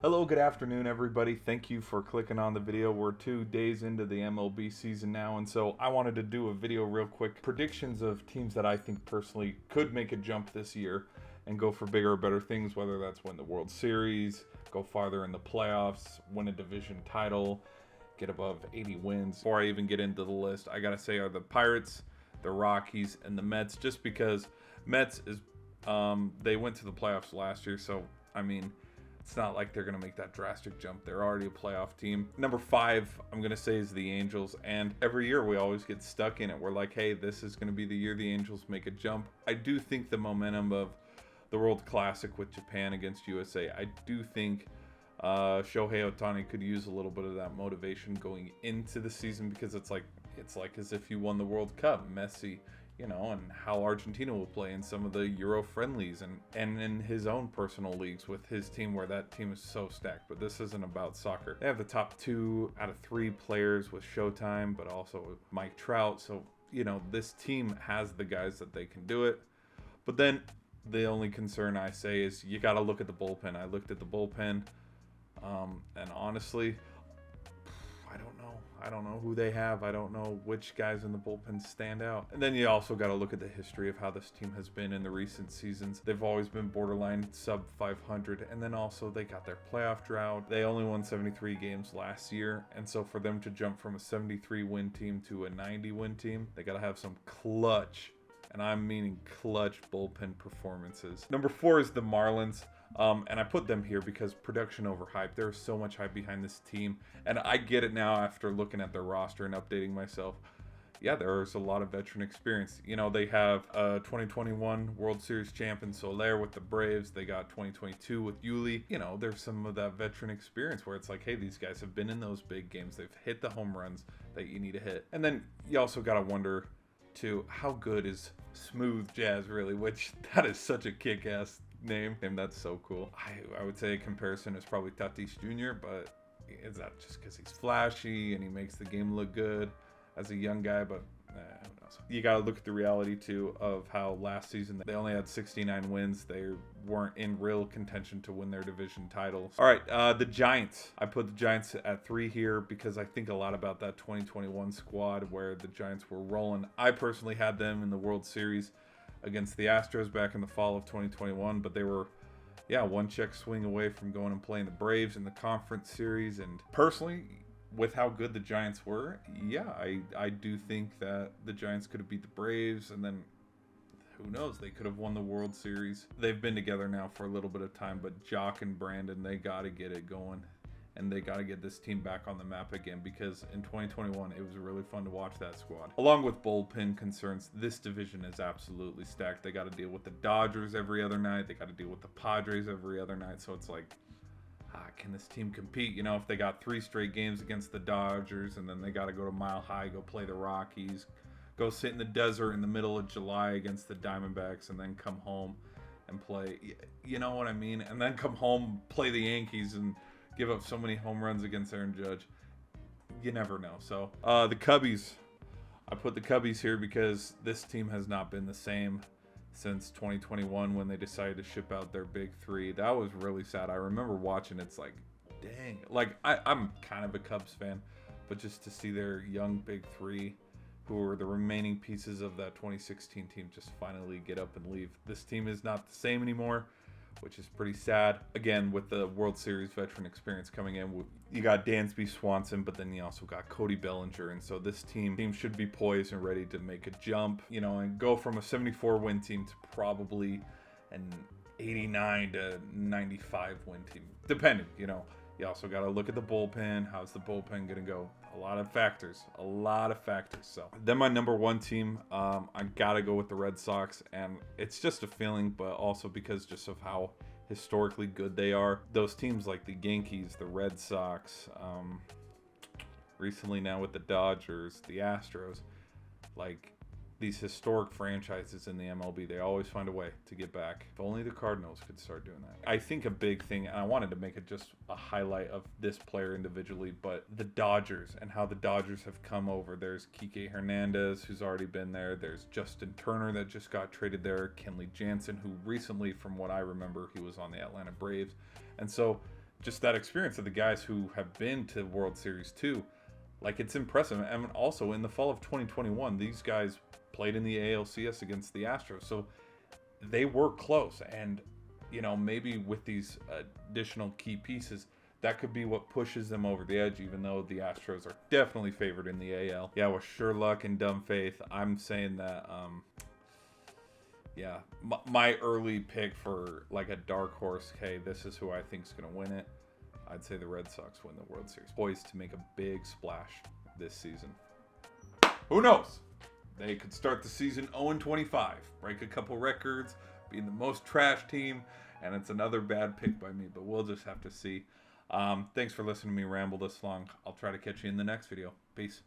Hello, good afternoon, everybody. Thank you for clicking on the video. We're 2 days into the MLB season now, and so I wanted to do a video real quick. Predictions of teams that I think personally could make a jump this year and go for bigger or better things, whether that's win the World Series, go farther in the playoffs, win a division title, get above 80 wins. Before I even get into the list, I gotta say are the Pirates, the Rockies, and the Mets, just because Mets is, they went to the playoffs last year, so I mean, it's not like they're going to make that drastic jump. They're already a playoff team. Number 5, I'm going to say, is the Angels. And every year we always get stuck in it. We're like, hey, this is going to be the year the Angels make a jump. I do think the momentum of the World Classic with Japan against USA, I do think Shohei Ohtani could use a little bit of that motivation going into the season, because it's like as if you won the World Cup. Messi, and how Argentina will play in some of the Euro friendlies and in his own personal leagues with his team, where that team is so stacked. But this isn't about soccer. They have the top 2 out of 3 players with Showtime, but also with Mike Trout. So, this team has the guys that they can do it. But then the only concern I say is you got to look at the bullpen. I looked at the bullpen, and honestly, I don't know who they have. I don't know which guys in the bullpen stand out. And then you also got to look at the history of how this team has been in the recent seasons. They've always been borderline sub 500. And then also they got their playoff drought. They only won 73 games last year. And so for them to jump from a 73 win team to a 90 win team, they got to have some clutch, and I'm meaning clutch, bullpen performances. Number 4 is the Marlins. And I put them here because production over hype. There's so much hype behind this team. And I get it now after looking at their roster and updating myself. Yeah, there's a lot of veteran experience. They have 2021 World Series champion Soler with the Braves. They got 2022 with Yuli. There's some of that veteran experience where it's like, hey, these guys have been in those big games. They've hit the home runs that you need to hit. And then you also got to wonder, too, how good is Smooth Jazz really? Which, that is such a kick-ass name, and that's so cool. I would say a comparison is probably Tatis Jr., but is that just because he's flashy and he makes the game look good as a young guy? But who knows? You got to look at the reality too of how last season they only had 69 wins. They weren't in real contention to win their division titles. All right, the Giants. I put the Giants at 3 here because I think a lot about that 2021 squad where the Giants were rolling. I personally had them in the World Series against the Astros back in the fall of 2021, but they were, one check swing away from going and playing the Braves in the conference series. And personally, with how good the Giants were, I do think that the Giants could have beat the Braves, and then who knows, they could have won the World Series. They've been together now for a little bit of time, but Jock and Brandon, they got to get it going. And they got to get this team back on the map again, because in 2021, it was really fun to watch that squad. Along with bullpen concerns, this division is absolutely stacked. They got to deal with the Dodgers every other night. They got to deal with the Padres every other night. So it's like, can this team compete? If they got 3 straight games against the Dodgers, and then they got to go to Mile High, go play the Rockies, go sit in the desert in the middle of July against the Diamondbacks, and then come home and play, you know what I mean? And then come home, play the Yankees, and give up so many home runs against Aaron Judge. You never know. So the Cubbies, I put the Cubbies here because this team has not been the same since 2021 when they decided to ship out their big 3. That was really sad. I remember watching, it's like, dang. Like, I'm kind of a Cubs fan, but just to see their young big 3, who were the remaining pieces of that 2016 team, just finally get up and leave. This team is not the same anymore, which is pretty sad. Again, with the World Series veteran experience coming in, you got Dansby Swanson, but then you also got Cody Bellinger. And so this team should be poised and ready to make a jump, and go from a 74 win team to probably an 89 to 95 win team, depending. You also got to look at the bullpen. How's the bullpen going to go? A lot of factors. So then my number 1 team, I got to go with the Red Sox. And it's just a feeling, but also because just of how historically good they are. Those teams like the Yankees, the Red Sox, recently now with the Dodgers, the Astros, like these historic franchises in the MLB, they always find a way to get back. If only the Cardinals could start doing that. I think a big thing, and I wanted to make it just a highlight of this player individually, but the Dodgers and how the Dodgers have come over. There's Kike Hernandez, who's already been there. There's Justin Turner that just got traded there. Kenley Jansen, who recently, from what I remember, he was on the Atlanta Braves. And so just that experience of the guys who have been to World Series too. Like, it's impressive. And also, in the fall of 2021, these guys played in the ALCS against the Astros. So they were close. And, you know, maybe with these additional key pieces, that could be what pushes them over the edge, even though the Astros are definitely favored in the AL. Yeah, with sure luck and dumb faith, I'm saying that, yeah, my early pick for, like, a dark horse, hey, this is who I think is going to win it. I'd say the Red Sox win the World Series. Poised to make a big splash this season. Who knows? They could start the season 0-25, break a couple records, being the most trash team, and it's another bad pick by me, but we'll just have to see. Thanks for listening to me ramble this long. I'll try to catch you in the next video. Peace.